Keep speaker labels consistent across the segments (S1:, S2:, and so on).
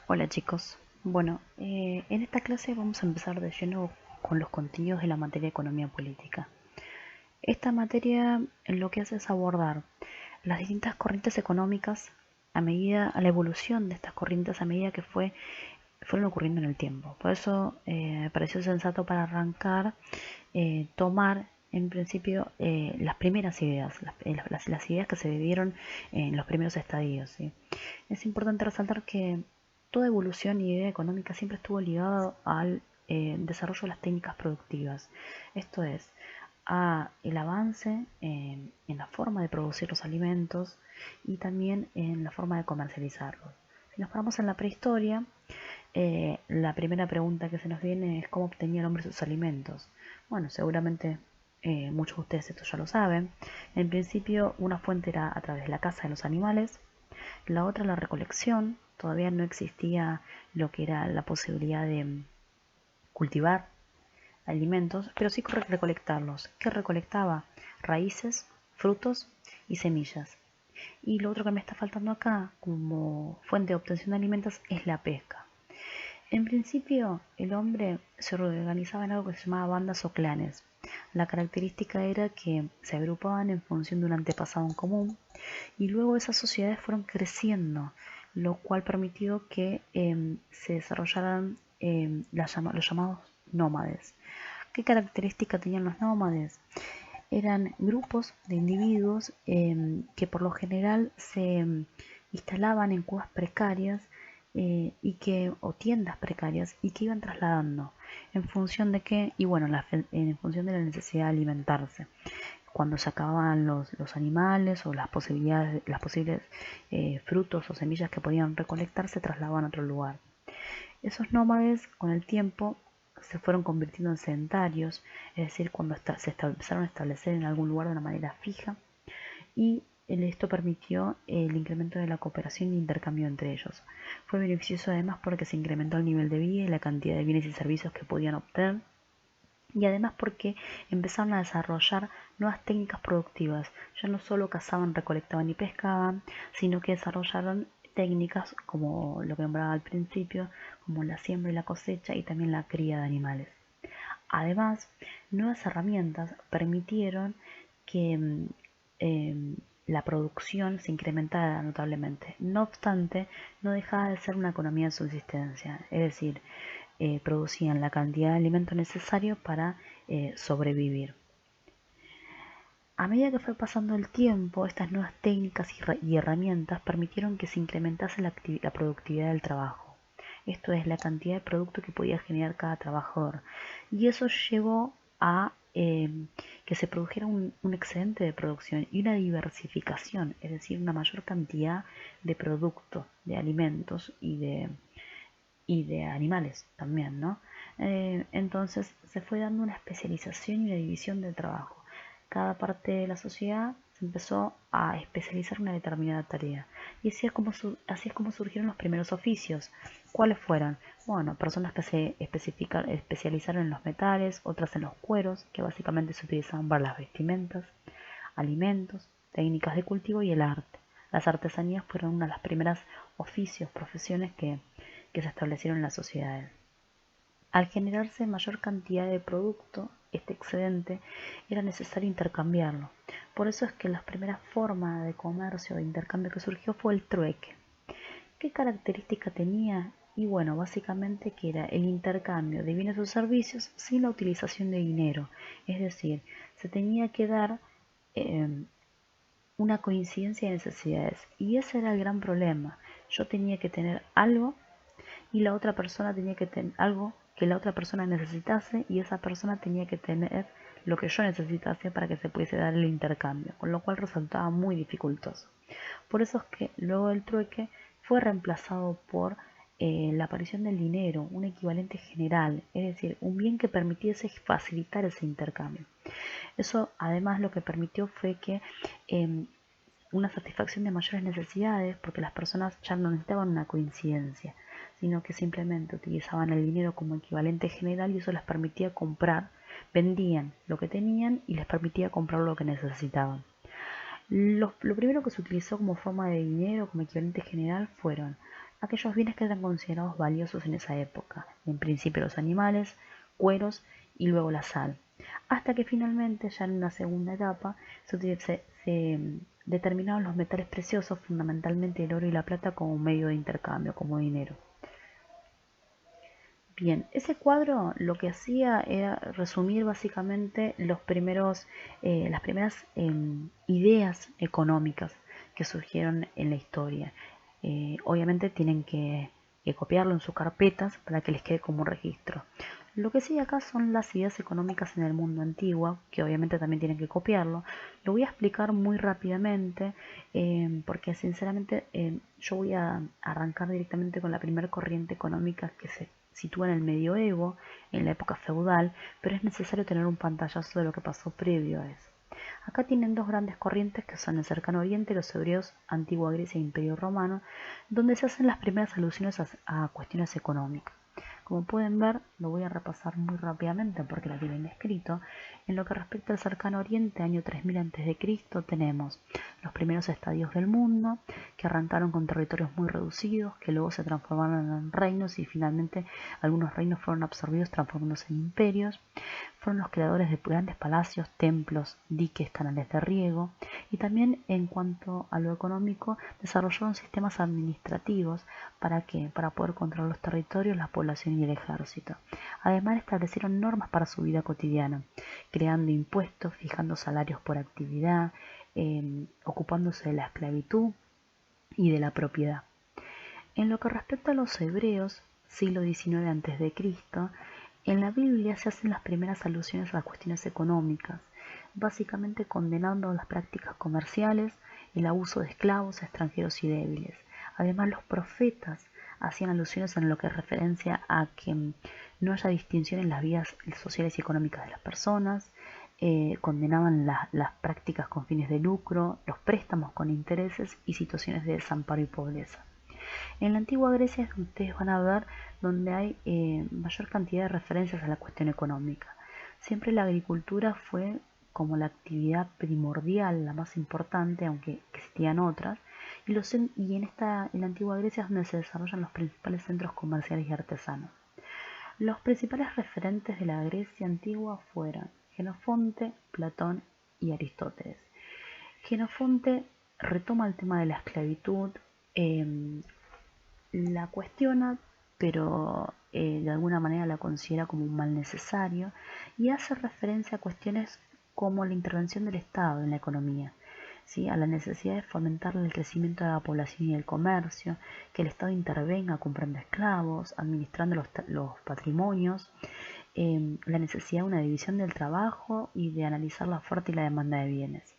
S1: Hola chicos, bueno, en esta clase vamos a empezar de lleno con los contenidos de la materia de economía política. Esta materia lo que hace es abordar las distintas corrientes económicas a la evolución de estas corrientes a medida que fueron ocurriendo en el tiempo. Por eso me pareció sensato para arrancar tomar en principio las primeras ideas, las ideas que se dieron en los primeros estadios, ¿sí? Es importante resaltar que toda evolución y idea económica siempre estuvo ligada al desarrollo de las técnicas productivas. Esto es, a el avance en la forma de producir los alimentos y también en la forma de comercializarlos. Si nos paramos en la prehistoria, la primera pregunta que se nos viene es cómo obtenía el hombre sus alimentos. Bueno, seguramente muchos de ustedes esto ya lo saben. En principio, una fuente era a través de la caza de los animales, la otra la recolección. Todavía no existía lo que era la posibilidad de cultivar alimentos, pero sí recolectarlos. ¿Qué recolectaba? Raíces, frutos y semillas. Y lo otro que me está faltando acá, como fuente de obtención de alimentos, es la pesca. En principio, el hombre se organizaba en algo que se llamaba bandas o clanes. La característica era que se agrupaban en función de un antepasado en común y luego esas sociedades fueron creciendo, lo cual permitió que se desarrollaran los llamados nómades. ¿Qué característica tenían los nómades? Eran grupos de individuos que por lo general se instalaban en cuevas precarias o tiendas precarias y que iban trasladando en función de qué, y bueno, en función de la necesidad de alimentarse. Cuando se acababan los animales o las posibles frutos o semillas que podían recolectar, se trasladaban a otro lugar. Esos nómades con el tiempo se fueron convirtiendo en sedentarios, es decir, cuando empezaron a establecer en algún lugar de una manera fija, y esto permitió el incremento de la cooperación e intercambio entre ellos. Fue beneficioso además porque se incrementó el nivel de vida y la cantidad de bienes y servicios que podían obtener, y además porque empezaron a desarrollar nuevas técnicas productivas. Ya no solo cazaban, recolectaban y pescaban, sino que desarrollaron técnicas como lo que nombraba al principio, como la siembra y la cosecha y también la cría de animales. Además, nuevas herramientas permitieron que la producción se incrementara notablemente. No obstante, no dejaba de ser una economía de subsistencia, es decir, producían la cantidad de alimento necesario para sobrevivir. A medida que fue pasando el tiempo, estas nuevas técnicas y herramientas permitieron que se incrementase la productividad del trabajo. Esto es la cantidad de producto que podía generar cada trabajador. Y eso llevó a que se produjera un excedente de producción y una diversificación, es decir, una mayor cantidad de productos, de alimentos y de animales también, ¿no? Entonces se fue dando una especialización y una división del trabajo. Cada parte de la sociedad se empezó a especializar en una determinada tarea. Y así es como surgieron los primeros oficios. ¿Cuáles fueron? Bueno, personas que se especializaron en los metales, otras en los cueros, que básicamente se utilizaban para las vestimentas, alimentos, técnicas de cultivo y el arte. Las artesanías fueron una de las primeras oficios, profesiones que se establecieron en las sociedades. Al generarse mayor cantidad de producto, este excedente, era necesario intercambiarlo. Por eso es que la primera forma de comercio o de intercambio que surgió fue el trueque. ¿Qué característica tenía? Y bueno, básicamente que era el intercambio de bienes o servicios sin la utilización de dinero. Es decir, se tenía que dar eh, una coincidencia de necesidades. Y ese era el gran problema. Yo tenía que tener algo y la otra persona tenía que tener algo que la otra persona necesitase y esa persona tenía que tener lo que yo necesitase para que se pudiese dar el intercambio, con lo cual resultaba muy dificultoso. Por eso es que luego del trueque fue reemplazado por la aparición del dinero, un equivalente general, es decir, un bien que permitiese facilitar ese intercambio. Eso además lo que permitió fue que una satisfacción de mayores necesidades, porque las personas ya no necesitaban una coincidencia, sino que simplemente utilizaban el dinero como equivalente general y eso les permitía comprar, vendían lo que tenían y les permitía comprar lo que necesitaban. Lo primero que se utilizó como forma de dinero, como equivalente general, fueron aquellos bienes que eran considerados valiosos en esa época, en principio los animales, cueros y luego la sal, hasta que finalmente, ya en una segunda etapa, se determinaron los metales preciosos, fundamentalmente el oro y la plata, como un medio de intercambio, como dinero. Bien, ese cuadro lo que hacía era resumir básicamente las primeras ideas económicas que surgieron en la historia. Obviamente tienen que copiarlo en sus carpetas para que les quede como un registro. Lo que sigue acá son las ideas económicas en el mundo antiguo, que obviamente también tienen que copiarlo. Lo voy a explicar muy rápidamente, porque sinceramente yo voy a arrancar directamente con la primera corriente económica que se sitúa en el medioevo, en la época feudal, pero es necesario tener un pantallazo de lo que pasó previo a eso. Acá tienen dos grandes corrientes que son el Cercano Oriente, los hebreos, Antigua Grecia e Imperio Romano, donde se hacen las primeras alusiones a cuestiones económicas. Como pueden ver, lo voy a repasar muy rápidamente porque lo tienen escrito. En lo que respecta al Cercano Oriente, año 3000 a.C., tenemos los primeros estadios del mundo, que arrancaron con territorios muy reducidos, que luego se transformaron en reinos y finalmente algunos reinos fueron absorbidos transformándose en imperios. Fueron los creadores de grandes palacios, templos, diques, canales de riego, y también en cuanto a lo económico desarrollaron sistemas administrativos para poder controlar los territorios, la población y el ejército. Además establecieron normas para su vida cotidiana, creando impuestos, fijando salarios por actividad, ocupándose de la esclavitud y de la propiedad. En lo que respecta a los hebreos, siglo XIX a.C., en la Biblia se hacen las primeras alusiones a las cuestiones económicas, básicamente condenando las prácticas comerciales, el abuso de esclavos, extranjeros y débiles. Además, los profetas hacían alusiones en lo que referencia a que no haya distinción en las vías sociales y económicas de las personas, condenaban las prácticas con fines de lucro, los préstamos con intereses y situaciones de desamparo y pobreza. En la antigua Grecia es donde ustedes van a ver donde hay mayor cantidad de referencias a la cuestión económica. Siempre la agricultura fue como la actividad primordial, la más importante, aunque existían otras, y en la antigua Grecia es donde se desarrollan los principales centros comerciales y artesanos. Los principales referentes de la Grecia antigua fueron Jenofonte, Platón y Aristóteles. Jenofonte retoma el tema de la esclavitud, la cuestiona, pero de alguna manera la considera como un mal necesario y hace referencia a cuestiones como la intervención del Estado en la economía, ¿sí? A la necesidad de fomentar el crecimiento de la población y el comercio, que el Estado intervenga comprando esclavos, administrando los patrimonios, la necesidad de una división del trabajo y de analizar la oferta y la demanda de bienes.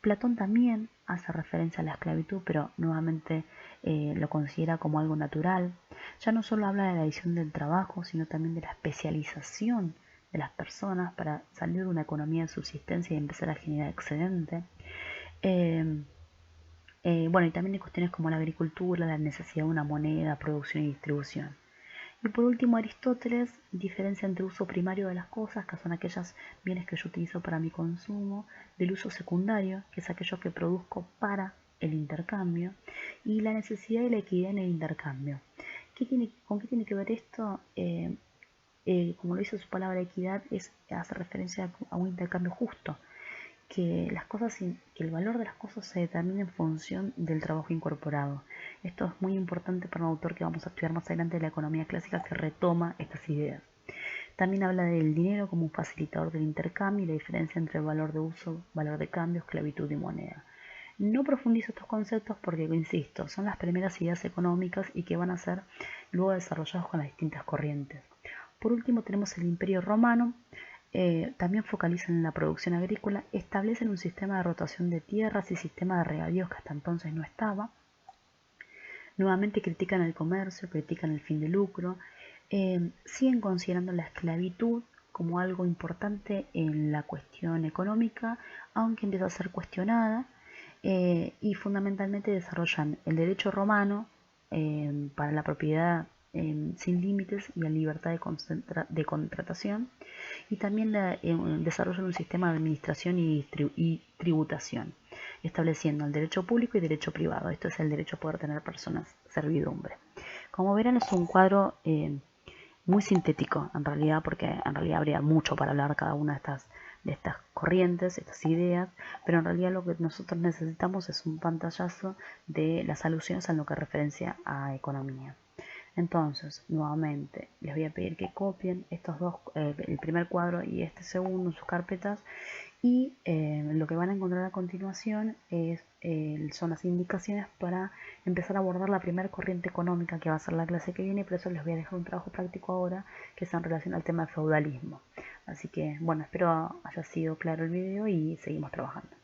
S1: Platón también hace referencia a la esclavitud, pero nuevamente lo considera como algo natural. Ya no solo habla de la división del trabajo, sino también de la especialización de las personas para salir de una economía de subsistencia y empezar a generar excedente. Bueno, y también hay cuestiones como la agricultura, la necesidad de una moneda, producción y distribución. Y por último, Aristóteles diferencia entre uso primario de las cosas, que son aquellos bienes que yo utilizo para mi consumo, del uso secundario, que es aquello que produzco para el intercambio, y la necesidad y la equidad en el intercambio. ¿Con qué tiene que ver esto? Como lo dice su palabra equidad, hace referencia a un intercambio justo, que el valor de las cosas se determina en función del trabajo incorporado. Esto es muy importante para un autor que vamos a estudiar más adelante de la economía clásica, que retoma estas ideas. También habla del dinero como un facilitador del intercambio y la diferencia entre el valor de uso, valor de cambio, esclavitud y moneda. No profundizo estos conceptos porque, insisto, son las primeras ideas económicas y que van a ser luego desarrollados con las distintas corrientes. Por último tenemos el Imperio Romano. También focalizan en la producción agrícola, establecen un sistema de rotación de tierras y sistema de regadíos que hasta entonces no estaba. Nuevamente critican el comercio, critican el fin de lucro, siguen considerando la esclavitud como algo importante en la cuestión económica, aunque empieza a ser cuestionada, y fundamentalmente desarrollan el derecho romano para la propiedad sin límites y la libertad de contratación, y también desarrollan un sistema de administración y tributación. estableciendo el derecho público y derecho privado. Esto es el derecho a poder tener personas, servidumbre. Como verán, es un cuadro muy sintético en realidad, porque en realidad habría mucho para hablar cada una de estas corrientes, estas ideas, pero en realidad lo que nosotros necesitamos es un pantallazo de las alusiones en lo que referencia a economía. Entonces, nuevamente, les voy a pedir que copien estos dos, el primer cuadro y este segundo en sus carpetas, y lo que van a encontrar a continuación son las indicaciones para empezar a abordar la primera corriente económica que va a ser la clase que viene. Por eso les voy a dejar un trabajo práctico ahora que es en relación al tema del feudalismo. Así que bueno, espero haya sido claro el video y seguimos trabajando.